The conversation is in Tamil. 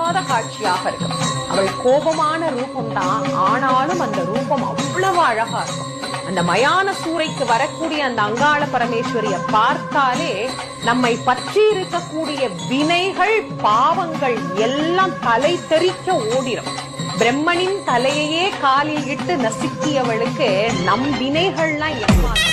முடியாத காட்சியாக இருக்கும். அவள் கோபமான ரூபம் தான், ஆனாலும் அந்த ரூபம் அவ்வளவு அழகா இருக்கும். அந்த மயான சூறைக்கு வரக்கூடிய அந்த அங்காள பரமேஸ்வரிய பார்த்தாலே நம்மை பற்றி இருக்கக்கூடிய வினைகள் பாவங்கள் எல்லாம் தலை தெறிக்க ஓடிடும். பிரம்மனின் தலையையே காலில் இட்டு நசுக்கியவளுக்கு நம் வினைகள்லாம் ஏமாறும்.